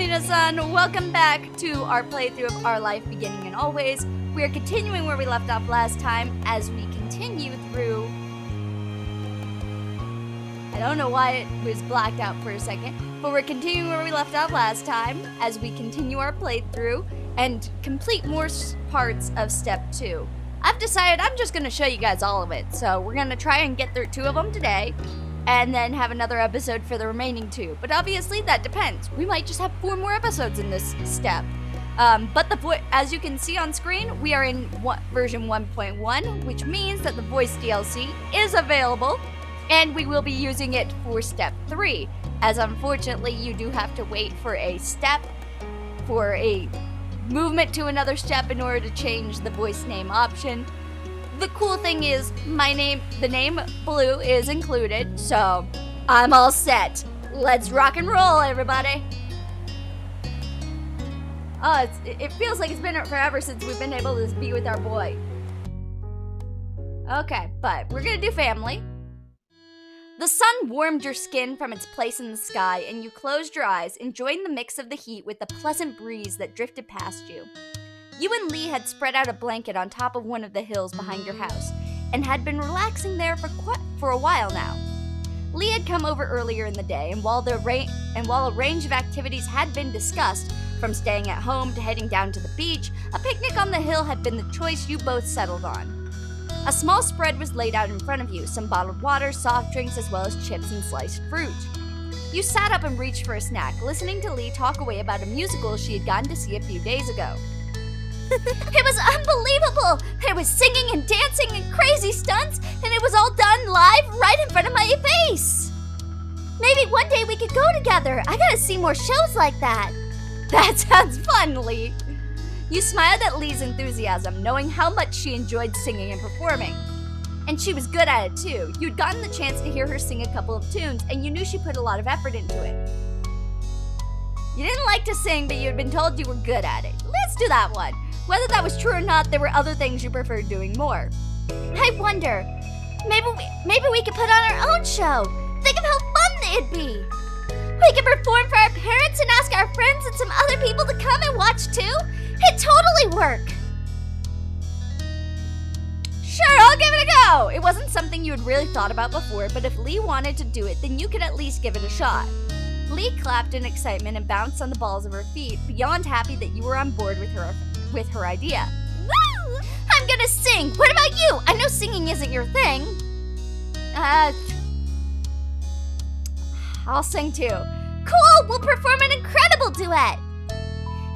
Minasan, welcome back to our playthrough of Our Life Beginning and Always. We are continuing where we left off last time as we continue through... I don't know why it was blacked out for a second, but we're continuing where we left off last time as we continue our playthrough and complete more parts of Step 2. I've decided I'm just going to show you guys all of it, so we're going to try and get through 2 of them today. And then have another episode for the remaining 2. But obviously, that depends. We might just have 4 more episodes in this step. But as you can see on screen, we are in version 1.1, which means that the voice DLC is available, and we will be using it for Step 3, as unfortunately, you do have to wait for a step, for a movement to another step in order to change the voice name option. The cool thing is, the name Blue is included, so I'm all set. Let's rock and roll, everybody. Oh, it feels like it's been forever since we've been able to be with our boy. Okay, but we're gonna do family. The sun warmed your skin from its place in the sky, and you closed your eyes, enjoying the mix of the heat with the pleasant breeze that drifted past you. You and Lee had spread out a blanket on top of one of the hills behind your house, and had been relaxing there for a while now. Lee had come over earlier in the day, and while a range of activities had been discussed, from staying at home to heading down to the beach, a picnic on the hill had been the choice you both settled on. A small spread was laid out in front of you, some bottled water, soft drinks, as well as chips and sliced fruit. You sat up and reached for a snack, listening to Lee talk away about a musical she had gone to see a few days ago. It was unbelievable! There was singing and dancing and crazy stunts, and it was all done live right in front of my face! Maybe one day we could go together. I gotta see more shows like that. That sounds fun, Lee. You smiled at Lee's enthusiasm, knowing how much she enjoyed singing and performing. And she was good at it too. You'd gotten the chance to hear her sing a couple of tunes, and you knew she put a lot of effort into it. You didn't like to sing, but you'd been told you were good at it. Let's do that one. Whether that was true or not, there were other things you preferred doing more. I wonder, maybe we could put on our own show. Think of how fun it'd be. We could perform for our parents and ask our friends and some other people to come and watch too. It'd totally work. Sure, I'll give it a go. It wasn't something you had really thought about before, but if Lee wanted to do it, then you could at least give it a shot. Lee clapped in excitement and bounced on the balls of her feet, beyond happy that you were on board with her idea. Woo! I'm gonna sing! What about you? I know singing isn't your thing. I'll sing too. Cool! We'll perform an incredible duet!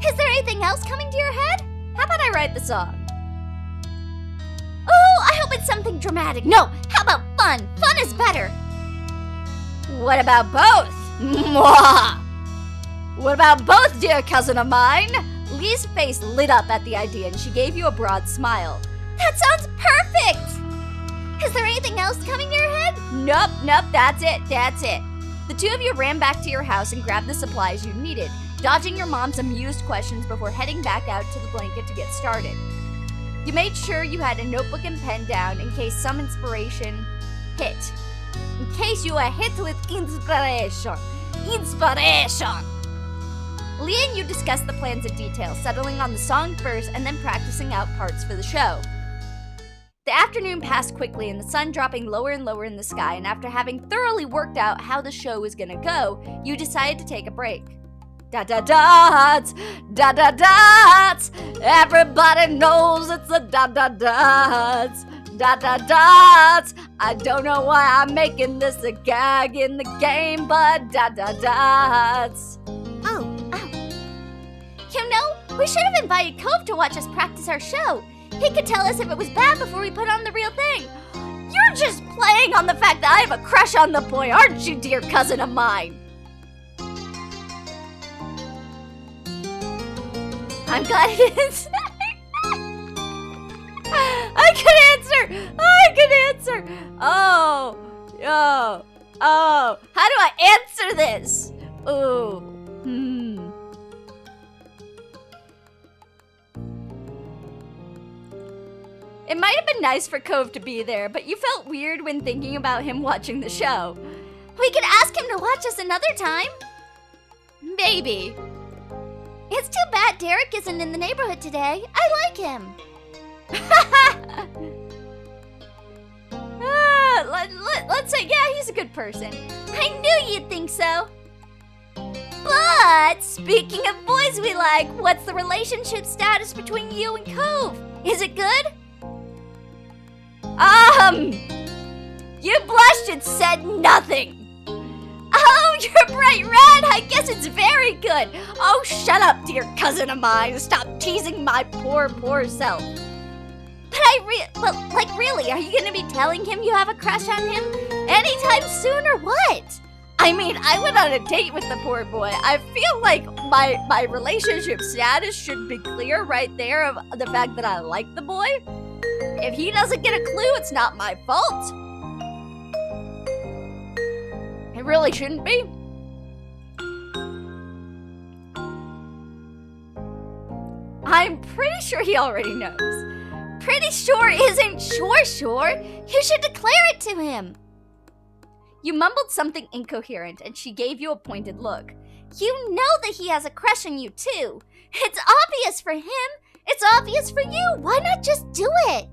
Is there anything else coming to your head? How about I write the song? Oh, I hope it's something dramatic. No, how about fun? Fun is better. What about both? Mwah! What about both, dear cousin of mine? Lee's face lit up at the idea and she gave you a broad smile. That sounds perfect! Is there anything else coming to your head? Nope, that's it. The two of you ran back to your house and grabbed the supplies you needed, dodging your mom's amused questions before heading back out to the blanket to get started. You made sure you had a notebook and pen down in case some inspiration hit. In case you were hit with inspiration. Lee and you discussed the plans in detail, settling on the song first and then practicing out parts for the show. The afternoon passed quickly and the sun dropping lower and lower in the sky, and after having thoroughly worked out how the show was gonna go, you decided to take a break. Da-da-dots, da-da-dots, everybody knows it's a da-da-dots, da-da-dots. I don't know why I'm making this a gag in the game, but da-da-dots. Oh. You know, we should have invited Cove to watch us practice our show. He could tell us if it was bad before we put on the real thing. You're just playing on the fact that I have a crush on the boy, aren't you, dear cousin of mine? I'm glad he didn't say. I can answer. Oh. How do I answer this? It might have been nice for Cove to be there, but you felt weird when thinking about him watching the show. We could ask him to watch us another time. Maybe. It's too bad Derek isn't in the neighborhood today. I like him. Let's say, yeah, he's a good person. I knew you'd think so. But speaking of boys we like, what's the relationship status between you and Cove? Is it good? You blushed and said nothing. Oh, you're bright red. I guess it's very good. Oh, shut up, dear cousin of mine. Stop teasing my poor self. But really, are you gonna be telling him you have a crush on him anytime soon or what? I mean, I went on a date with the poor boy. I feel like my relationship status should be clear right there of the fact that I like the boy. If he doesn't get a clue, it's not my fault. It really shouldn't be. I'm pretty sure he already knows. Pretty sure isn't sure. You should declare it to him. You mumbled something incoherent and she gave you a pointed look. You know that he has a crush on you too. It's obvious for him. It's obvious for you. Why not just do it?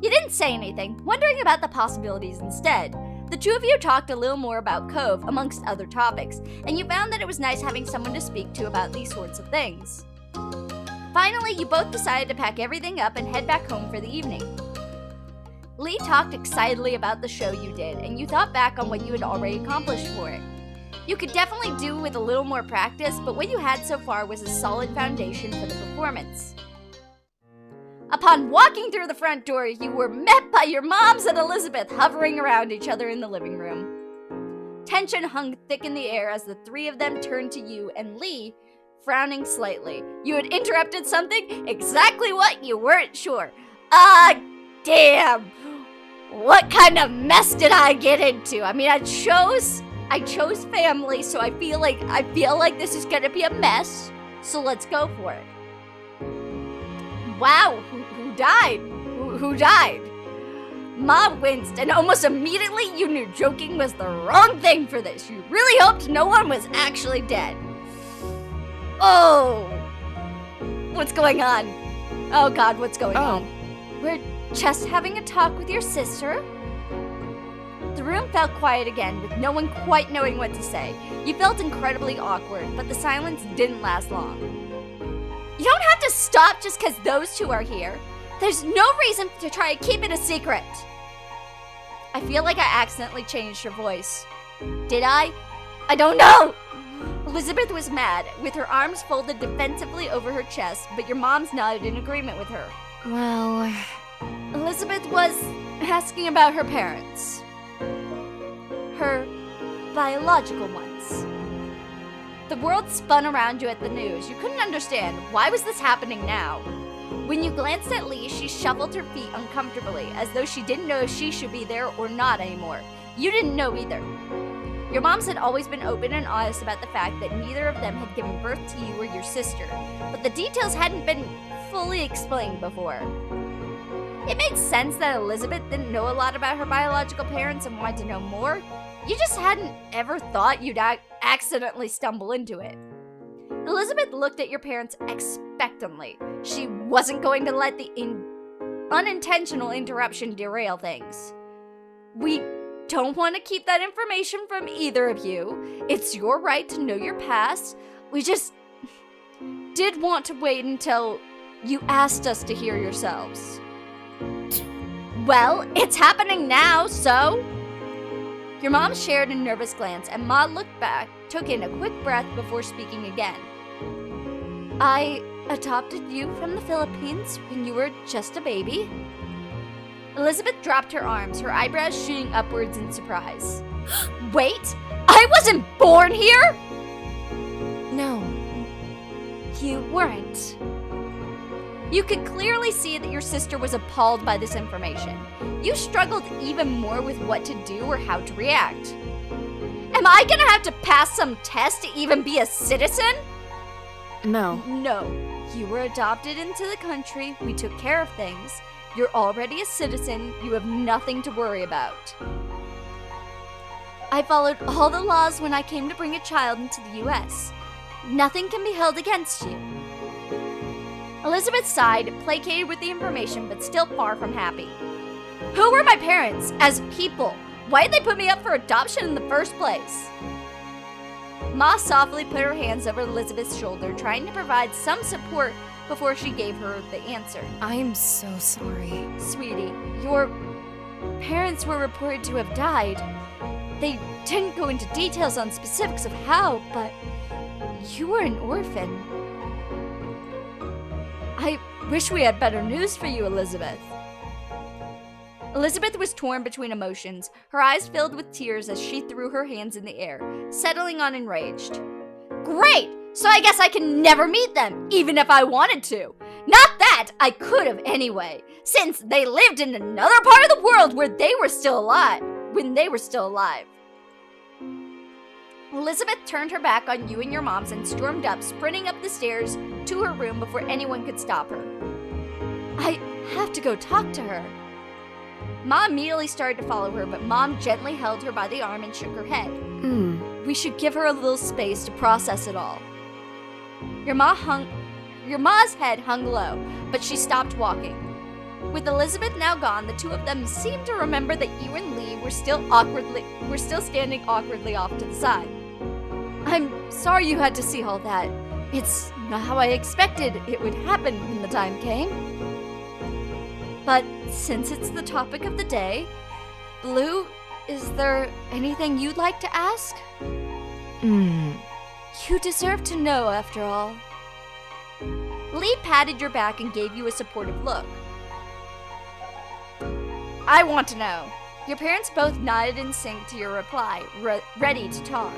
You didn't say anything, wondering about the possibilities instead. The two of you talked a little more about Cove, amongst other topics, and you found that it was nice having someone to speak to about these sorts of things. Finally, you both decided to pack everything up and head back home for the evening. Lee talked excitedly about the show you did, and you thought back on what you had already accomplished for it. You could definitely do with a little more practice, but what you had so far was a solid foundation for the performance. Upon walking through the front door, you were met by your moms and Elizabeth hovering around each other in the living room. Tension hung thick in the air as the three of them turned to you and Lee, frowning slightly. You had interrupted something, exactly what you weren't sure. Damn! What kind of mess did I get into? I mean, I chose family, so I feel like this is gonna be a mess. So let's go for it. Wow, who died? Who died? Ma winced, and almost immediately you knew joking was the wrong thing for this. You really hoped no one was actually dead. Oh! What's going on? Oh God, what's going on? We're just having a talk with your sister. The room felt quiet again, with no one quite knowing what to say. You felt incredibly awkward, but the silence didn't last long. You don't have to stop just because those two are here. There's no reason to try to keep it a secret. I feel like I accidentally changed her voice. Did I? I don't know. Elizabeth was mad, with her arms folded defensively over her chest, but your mom's nodded in agreement with her. Well, Elizabeth was asking about her parents. Her biological ones. The world spun around you at the news. You couldn't understand. Why was this happening now? When you glanced at Lee, she shuffled her feet uncomfortably, as though she didn't know if she should be there or not anymore. You didn't know either. Your moms had always been open and honest about the fact that neither of them had given birth to you or your sister, but the details hadn't been fully explained before. It made sense that Elizabeth didn't know a lot about her biological parents and wanted to know more. You just hadn't ever thought you'd accidentally stumble into it. Elizabeth looked at your parents expectantly. She wasn't going to let the unintentional interruption derail things. We don't want to keep that information from either of you. It's your right to know your past. We just did want to wait until you asked us to hear yourselves. Well, it's happening now, so... Your mom shared a nervous glance, and Ma looked back, took in a quick breath before speaking again. I adopted you from the Philippines when you were just a baby. Elizabeth dropped her arms, her eyebrows shooting upwards in surprise. Wait, I wasn't born here? No, you weren't. You could clearly see that your sister was appalled by this information. You struggled even more with what to do or how to react. Am I gonna have to pass some test to even be a citizen? No. No. You were adopted into the country. We took care of things. You're already a citizen. You have nothing to worry about. I followed all the laws when I came to bring a child into the U.S. nothing can be held against you. Elizabeth sighed, placated with the information, but still far from happy. Who were my parents as people? Why did they put me up for adoption in the first place? Ma softly put her hands over Elizabeth's shoulder, trying to provide some support before she gave her the answer. I'm so sorry. Sweetie, your parents were reported to have died. They didn't go into details on specifics of how, but you were an orphan. I wish we had better news for you, Elizabeth. Elizabeth was torn between emotions, her eyes filled with tears as she threw her hands in the air, settling on enraged. Great! So I guess I can never meet them, even if I wanted to. Not that I could have anyway, since they lived in another part of the world when they were still alive. Elizabeth turned her back on you and your moms and stormed up, sprinting up the stairs to her room before anyone could stop her. I have to go talk to her. Ma immediately started to follow her, but Mom gently held her by the arm and shook her head. We should give her a little space to process it all. Your ma's head hung low, but she stopped walking. With Elizabeth now gone, the two of them seemed to remember that you and Lee were still standing awkwardly off to the side. I'm sorry you had to see all that. It's not how I expected it would happen when the time came. But since it's the topic of the day, Blue, is there anything you'd like to ask? You deserve to know, after all. Lee patted your back and gave you a supportive look. I want to know. Your parents both nodded in sync to your reply, ready to talk.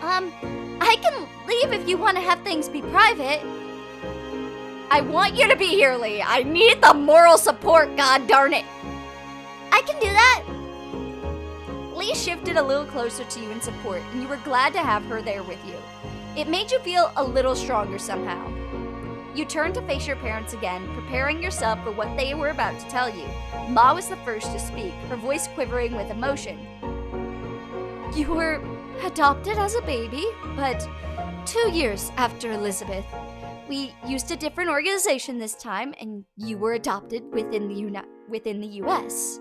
I can leave if you want to have things be private. I want you to be here, Lee. I need the moral support, god darn it. I can do that. Lee shifted a little closer to you in support, and you were glad to have her there with you. It made you feel a little stronger somehow. You turned to face your parents again, preparing yourself for what they were about to tell you. Ma was the first to speak, her voice quivering with emotion. You were adopted as a baby, but 2 years after Elizabeth. We used a different organization this time, and you were adopted within the U.S.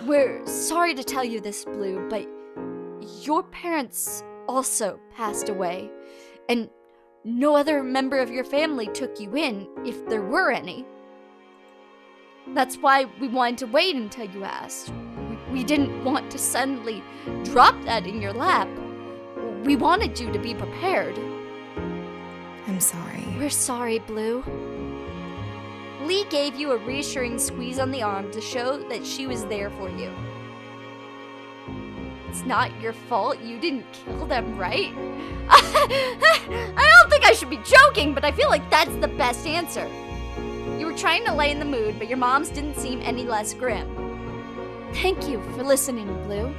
We're sorry to tell you this, Blue, but your parents also passed away, and no other member of your family took you in, if there were any. That's why we wanted to wait until you asked. We didn't want to suddenly drop that in your lap. We wanted you to be prepared. I'm sorry. We're sorry, Blue. Lee gave you a reassuring squeeze on the arm to show that she was there for you. It's not your fault you didn't kill them, right? I don't think I should be joking, but I feel like that's the best answer. You were trying to lighten the mood, but your moms didn't seem any less grim. Thank you for listening, Blue.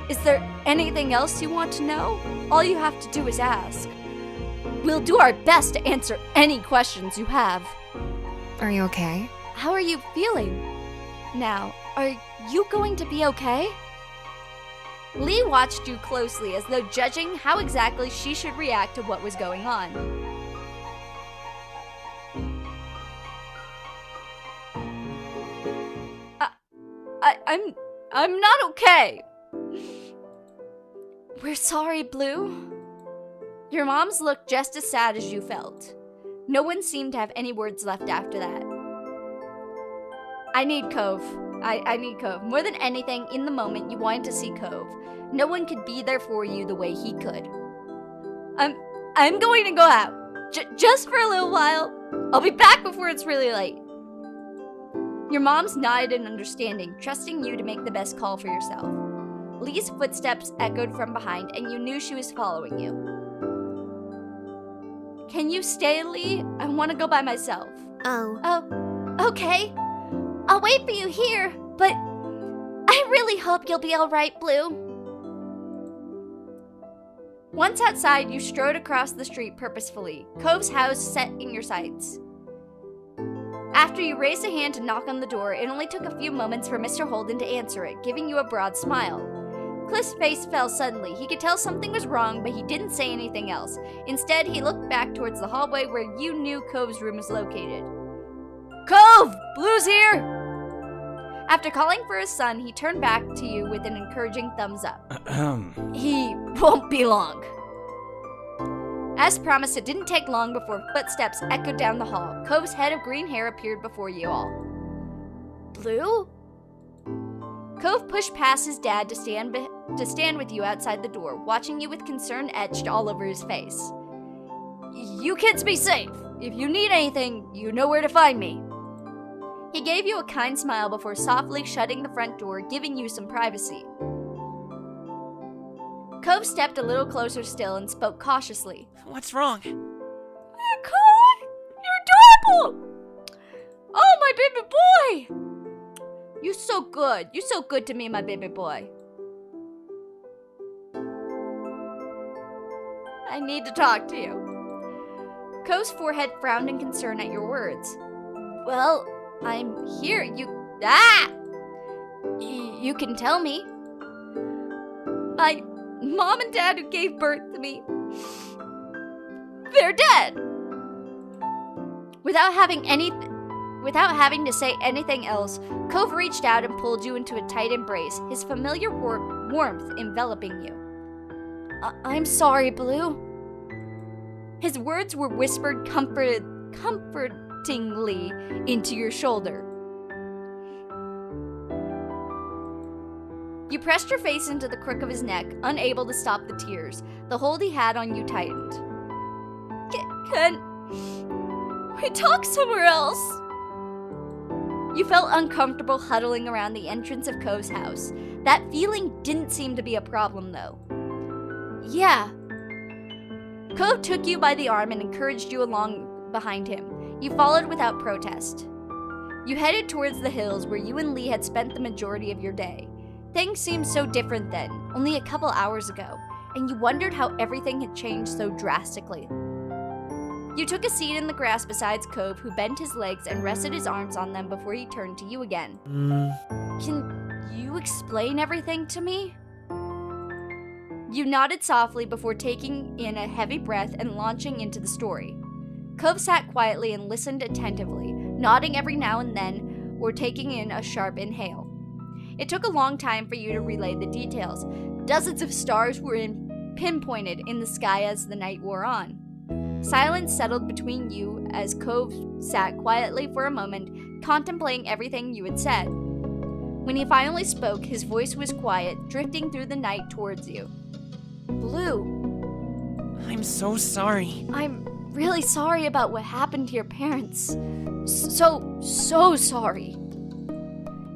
Is there anything else you want to know? All you have to do is ask. We'll do our best to answer any questions you have. Are you okay? How are you feeling? Now, are you going to be okay? Lee watched you closely as though judging how exactly she should react to what was going on. I'm not okay. We're sorry, Blue. Your moms looked just as sad as you felt. No one seemed to have any words left after that. I need Cove. I need Cove. More than anything, in the moment, you wanted to see Cove. No one could be there for you the way he could. I'm going to go out. Just for a little while. I'll be back before it's really late. Your moms nodded in understanding, trusting you to make the best call for yourself. Lee's footsteps echoed from behind, and you knew she was following you. Can you stay, Lee? I want to go by myself. Oh, okay. I'll wait for you here, but I really hope you'll be all right, Blue. Once outside, you strode across the street purposefully, Cove's house set in your sights. After you raised a hand to knock on the door, it only took a few moments for Mr. Holden to answer it, giving you a broad smile. Cliff's face fell suddenly. He could tell something was wrong, but he didn't say anything else. Instead, he looked back towards the hallway where you knew Cove's room was located. Cove! Blue's here! After calling for his son, he turned back to you with an encouraging thumbs up. He won't be long. As promised, it didn't take long before footsteps echoed down the hall. Cove's head of green hair appeared before you all. Blue? Cove pushed past his dad to stand with you outside the door, watching you with concern etched all over his face. You kids be safe. If you need anything, you know where to find me. He gave you a kind smile before softly shutting the front door, giving you some privacy. Cove stepped a little closer still and spoke cautiously. What's wrong? Cove, you're adorable! Oh, my baby boy! You're so good. You're so good to me, my baby boy. I need to talk to you. Cove's forehead frowned in concern at your words. Well, I'm here. You can tell me. My mom and dad who gave birth to me, they're dead. Without having to say anything else, Cove reached out and pulled you into a tight embrace, his familiar warmth enveloping you. I'm sorry, Blue. His words were whispered comfortingly into your shoulder. You pressed your face into the crook of his neck, unable to stop the tears. The hold he had on you tightened. Can we talk somewhere else? You felt uncomfortable huddling around the entrance of Cove's house. That feeling didn't seem to be a problem, though. Yeah. Cove took you by the arm and encouraged you along behind him. You followed without protest. You headed towards the hills where you and Lee had spent the majority of your day. Things seemed so different then, only a couple hours ago, and you wondered how everything had changed so drastically. You took a seat in the grass beside Cove, who bent his legs and rested his arms on them before he turned to you again. Can you explain everything to me? You nodded softly before taking in a heavy breath and launching into the story. Cove sat quietly and listened attentively, nodding every now and then or taking in a sharp inhale. It took a long time for you to relay the details. Dozens of stars were pinpointed in the sky as the night wore on. Silence settled between you as Cove sat quietly for a moment, contemplating everything you had said. When he finally spoke, his voice was quiet, drifting through the night towards you. Blue. I'm so sorry. I'm really sorry about what happened to your parents. So sorry.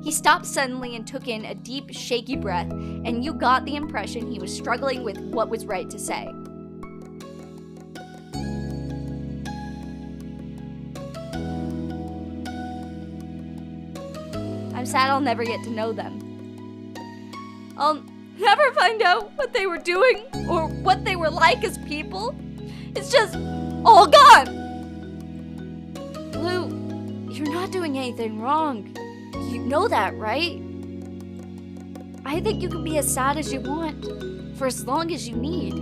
He stopped suddenly and took in a deep, shaky breath, and you got the impression he was struggling with what was right to say. I'm sad I'll never get to know them. I'll never find out what they were doing or what they were like as people. It's just all gone. Blue, you're not doing anything wrong. You know that, right? I think you can be as sad as you want, for as long as you need.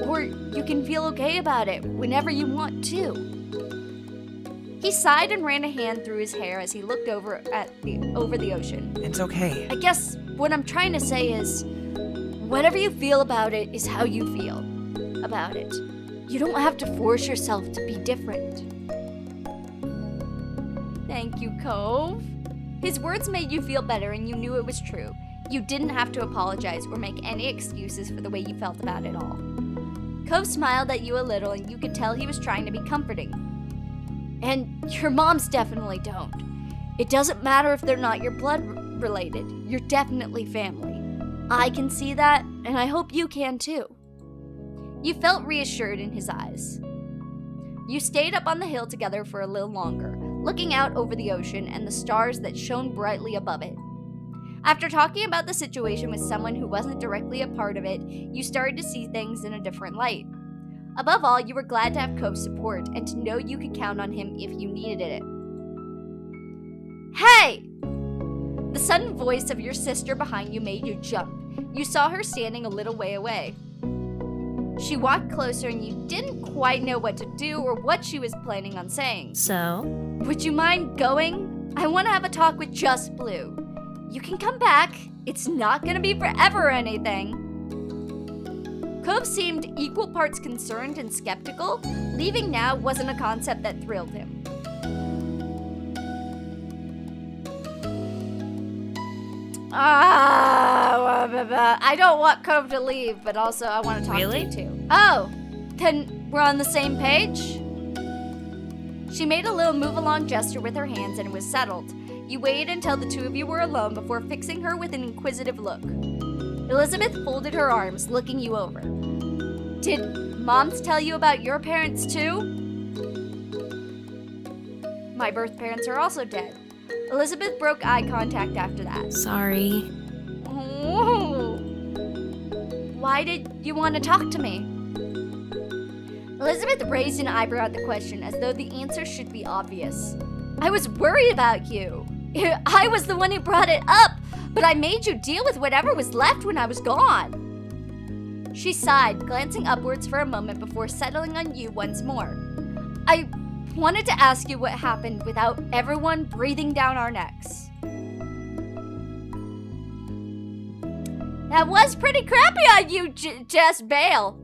Or you can feel okay about it whenever you want to. He sighed and ran a hand through his hair as he looked over the ocean. It's okay. I guess what I'm trying to say is, whatever you feel about it is how you feel about it. You don't have to force yourself to be different. Thank you, Cove. His words made you feel better and you knew it was true. You didn't have to apologize or make any excuses for the way you felt about it all. Cove smiled at you a little and you could tell he was trying to be comforting. And your moms definitely don't. It doesn't matter if they're not your blood related. You're definitely family. I can see that, and I hope you can too. You felt reassured in his eyes. You stayed up on the hill together for a little longer, looking out over the ocean and the stars that shone brightly above it. After talking about the situation with someone who wasn't directly a part of it, you started to see things in a different light. Above all, you were glad to have Cove's support and to know you could count on him if you needed it. Hey! The sudden voice of your sister behind you made you jump. you saw her standing a little way away. She walked closer and you didn't quite know what to do or what she was planning on saying. So? Would you mind going? I want to have a talk with just Blue. You can come back. It's not going to be forever or anything. Cove seemed equal parts concerned and skeptical. Leaving now wasn't a concept that thrilled him. I don't want Cove to leave, but also I want to talk to you too. Oh, then we're on the same page? She made a little move-along gesture with her hands and it was settled. You waited until the two of you were alone before fixing her with an inquisitive look. Elizabeth folded her arms, looking you over. Did Moms tell you about your parents too? My birth parents are also dead. Elizabeth broke eye contact after that. Sorry. Oh. Why did you want to talk to me? Elizabeth raised an eyebrow at the question as though the answer should be obvious. I was worried about you. I was the one who brought it up, but I made you deal with whatever was left when I was gone. She sighed, glancing upwards for a moment before settling on you once more. I wanted to ask you what happened without everyone breathing down our necks. That was pretty crappy on you, Jess Bale.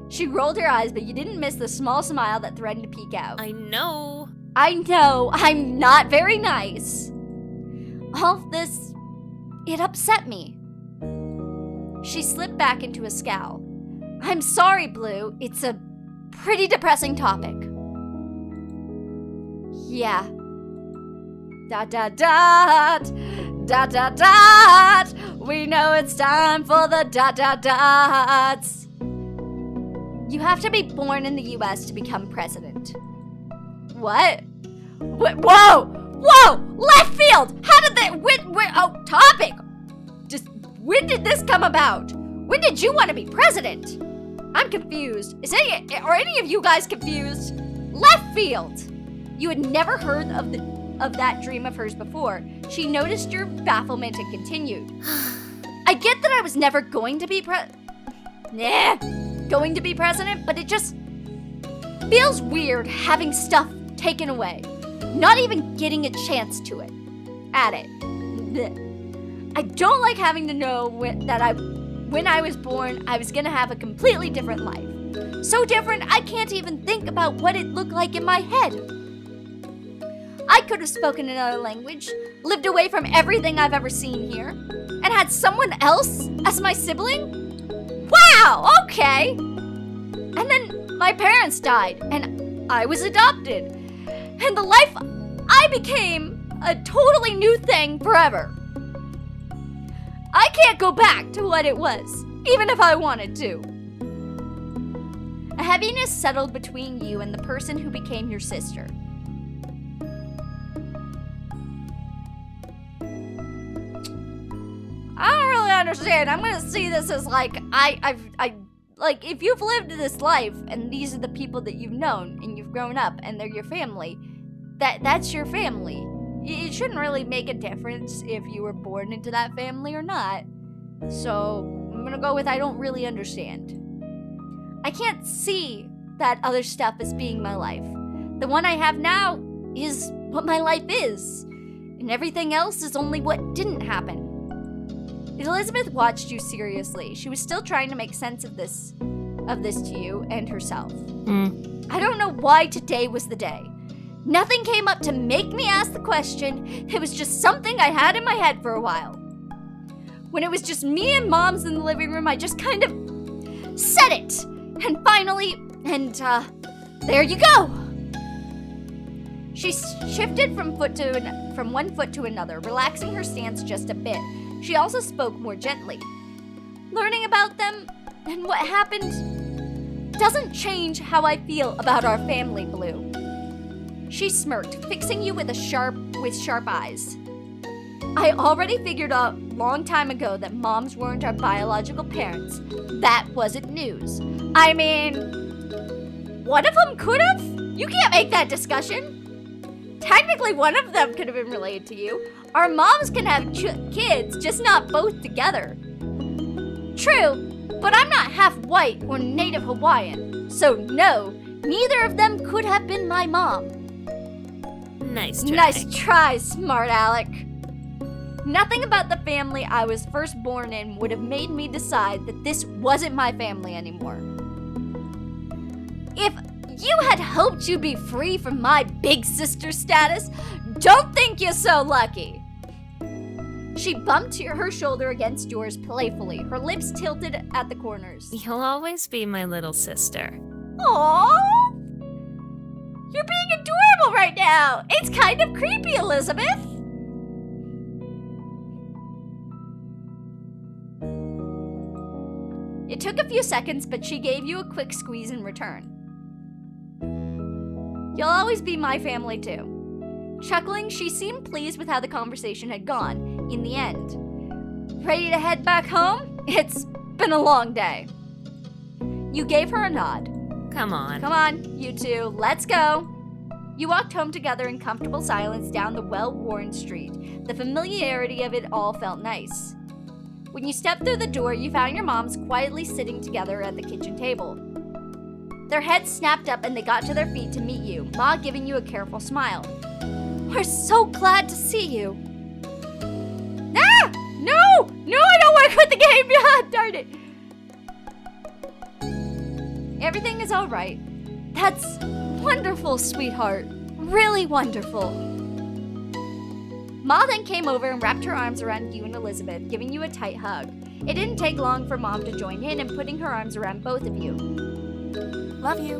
She rolled her eyes, but you didn't miss the small smile that threatened to peek out. I know. I know, I'm not very nice. All of this, it upset me. She slipped back into a scowl. I'm sorry, Blue. It's a pretty depressing topic. Yeah. Dot dot dot. Dot dot dot. We know it's time for the dot dot dots. You have to be born in the US to become president. What? Whoa! Whoa! Left field! How did that? Oh, topic! Just, when did this come about? When did you want to be president? I'm confused. Are any of you guys confused? Left field! You had never heard of that dream of hers before. She noticed your bafflement and continued. I get that I was never going to be going to be president, but it just feels weird having stuff taken away. Not even getting a chance to it. At it. Blech. I don't like having to know when I was born, I was gonna have a completely different life. So different, I can't even think about what it looked like in my head. I could have spoken another language, lived away from everything I've ever seen here, and had someone else as my sibling? Wow, okay. And then my parents died, and I was adopted. And the life I became a totally new thing forever. I can't go back to what it was, even if I wanted to. A heaviness settled between you and the person who became your sister. I don't really understand. I'm gonna see this as like, like, if you've lived this life and these are the people that you've known and you've grown up and they're your family, that's your family. It shouldn't really make a difference if you were born into that family or not. So I'm gonna go with I don't really understand. I can't see that other stuff as being my life. The one I have now is what my life is, and everything else is only what didn't happen. Elizabeth watched you seriously. She was still trying to make sense of this to you and herself. I don't know why today was the day. Nothing came up to make me ask the question. It was just something I had in my head for a while. When it was just me and Moms in the living room, I just kind of said it. And finally, there you go. She shifted from one foot to another, relaxing her stance just a bit. She also spoke more gently. Learning about them and what happened doesn't change how I feel about our family, Blue. She smirked, fixing you with sharp eyes. I already figured out a long time ago that Moms weren't our biological parents. That wasn't news. I mean, one of them could have? You can't make that discussion. Technically, one of them could have been related to you. Our moms can have kids, just not both together. True, but I'm not half white or native Hawaiian, so no, neither of them could have been my mom. Nice try. Nice try, smart Alec. Nothing about the family I was first born in would have made me decide that this wasn't my family anymore. If you had hoped you'd be free from my big sister status, don't think you're so lucky. She bumped her shoulder against yours playfully, her lips tilted at the corners. You'll always be my little sister. Aww! You're being adorable right now! It's kind of creepy, Elizabeth! It took a few seconds, but she gave you a quick squeeze in return. You'll always be my family too. Chuckling, she seemed pleased with how the conversation had gone, in the end. Ready to head back home? It's been a long day. You gave her a nod. Come on. Come on, you two, let's go. You walked home together in comfortable silence down the well-worn street. The familiarity of it all felt nice. When you stepped through the door, you found your moms quietly sitting together at the kitchen table. Their heads snapped up and they got to their feet to meet you, Ma giving you a careful smile. We're so glad to see you. Ah! No! No, I don't want to quit the game! Yeah, darn it. Everything is all right. That's wonderful, sweetheart. Really wonderful. Ma then came over and wrapped her arms around you and Elizabeth, giving you a tight hug. It didn't take long for Mom to join in and putting her arms around both of you. Love you.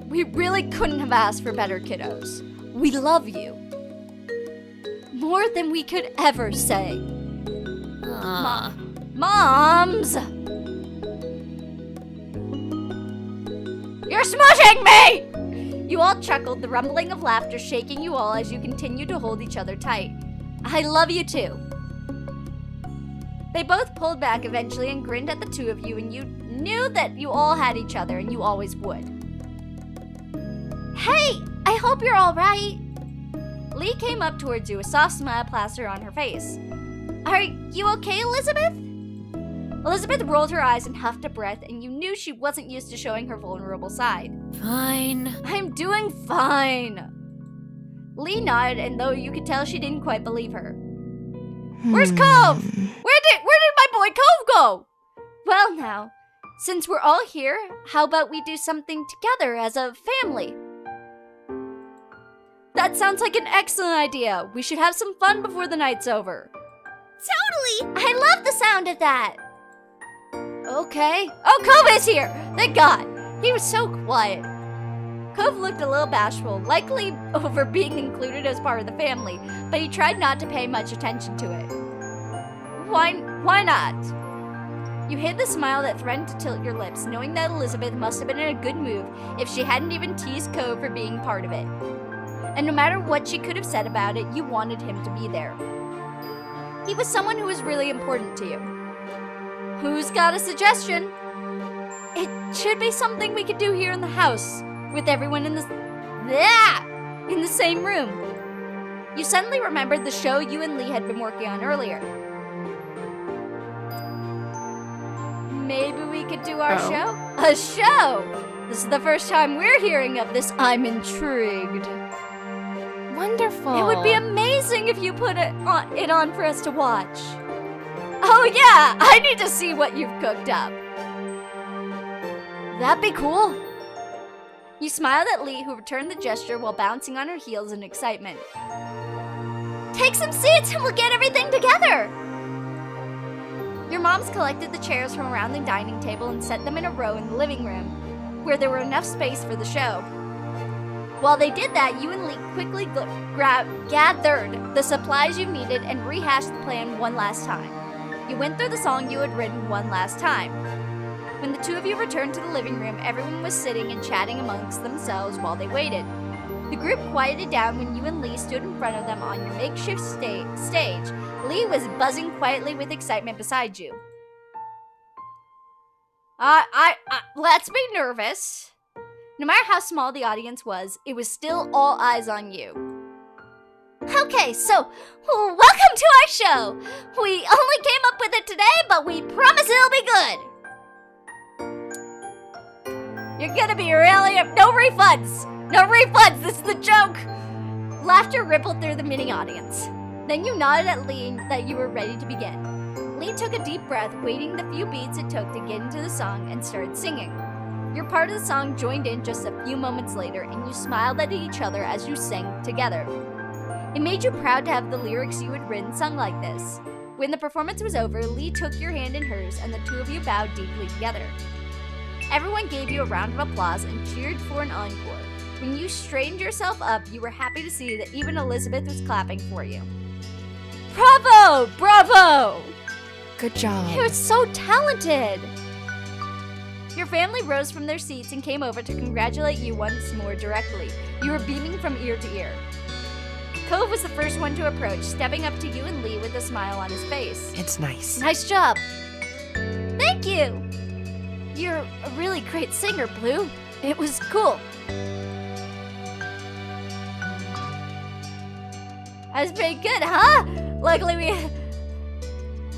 We really couldn't have asked for better, kiddos. We love you. More than we could ever say. Moms! You're smushing me! You all chuckled, the rumbling of laughter shaking you all as you continued to hold each other tight. I love you too. They both pulled back eventually and grinned at the two of you, and you knew that you all had each other and you always would. Hey, I hope you're all right. Lee came up towards you, a soft smile plastered on her face. Are you okay, Elizabeth? Elizabeth rolled her eyes and huffed a breath, and you knew she wasn't used to showing her vulnerable side. Fine. I'm doing fine. Lee nodded, and though you could tell she didn't quite believe her. Where's Cove? Where did my boy Cove go? Well now, since we're all here, how about we do something together as a family? That sounds like an excellent idea. We should have some fun before the night's over. Totally! I love the sound of that. Okay. Oh, Cove is here! Thank God. He was so quiet. Cove looked a little bashful, likely over being included as part of the family, but he tried not to pay much attention to it. Why not? You hid the smile that threatened to tilt your lips, knowing that Elizabeth must have been in a good mood if she hadn't even teased Cove for being part of it. And no matter what she could have said about it, you wanted him to be there. He was someone who was really important to you. Who's got a suggestion? It should be something we could do here in the house, with everyone in the same room. You suddenly remembered the show you and Lee had been working on earlier. Maybe we could do our show? A show! This is the first time we're hearing of this. I'm intrigued. Wonderful. It would be amazing if you put it on for us to watch. Oh yeah, I need to see what you've cooked up. That'd be cool. You smiled at Lee, who returned the gesture while bouncing on her heels in excitement. Take some seats and we'll get everything together. Your moms collected the chairs from around the dining table and set them in a row in the living room, where there were enough space for the show. While they did that, you and Lee quickly gathered the supplies you needed and rehashed the plan one last time. You went through the song you had written one last time. When the two of you returned to the living room, everyone was sitting and chatting amongst themselves while they waited. The group quieted down when you and Lee stood in front of them on your makeshift stage. Lee was buzzing quietly with excitement beside you. Let's be nervous. No matter how small the audience was, it was still all eyes on you. Okay, so welcome to our show. We only came up with it today, but we promise it'll be good. You're gonna be really no refunds. No refunds. This is the joke. Laughter rippled through the mini audience. Then you nodded at Lee that you were ready to begin. Lee took a deep breath, waiting the few beats it took to get into the song, and started singing. Your part of the song joined in just a few moments later, and you smiled at each other as you sang together. It made you proud to have the lyrics you had written sung like this. When the performance was over, Lee took your hand in hers, and the two of you bowed deeply together. Everyone gave you a round of applause and cheered for an encore. When you straightened yourself up, you were happy to see that even Elizabeth was clapping for you. Bravo! Bravo! Good job. You're so talented! Your family rose from their seats and came over to congratulate you once more directly. You were beaming from ear to ear. Cove was the first one to approach, stepping up to you and Lee with a smile on his face. It's nice. Nice job. Thank you. You're a really great singer, Blue. It was cool. That was pretty good, huh? Luckily we...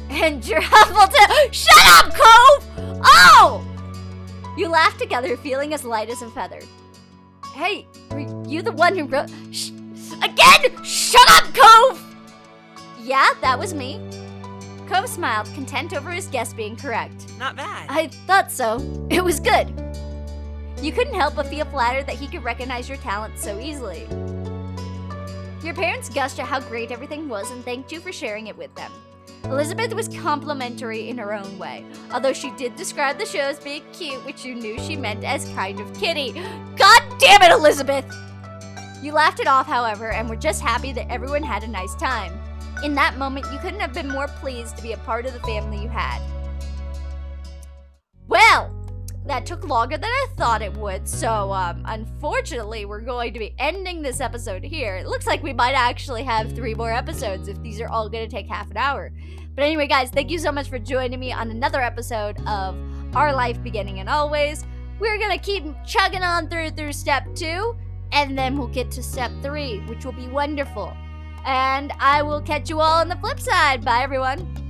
And you're Huffleton... Shut up, Cove! Oh! You laughed together, feeling as light as a feather. Hey, were you the one who wrote... Again! Shut up, Cove! Yeah, that was me. Cove smiled, content over his guess being correct. Not bad. I thought so. It was good. You couldn't help but feel flattered that he could recognize your talent so easily. Your parents gushed at how great everything was and thanked you for sharing it with them. Elizabeth was complimentary in her own way, although she did describe the show as being cute, which you knew she meant as kind of kitty. God damn it, Elizabeth! You laughed it off, however, and were just happy that everyone had a nice time. In that moment, you couldn't have been more pleased to be a part of the family you had. Well, that took longer than I thought it would, so unfortunately, we're going to be ending this episode here. It looks like we might actually have 3 more episodes if these are all going to take half an hour. But anyway, guys, thank you so much for joining me on another episode of Our Life Beginning and Always. We're going to keep chugging on through step 2, and then we'll get to step 3, which will be wonderful. And I will catch you all on the flip side. Bye, everyone.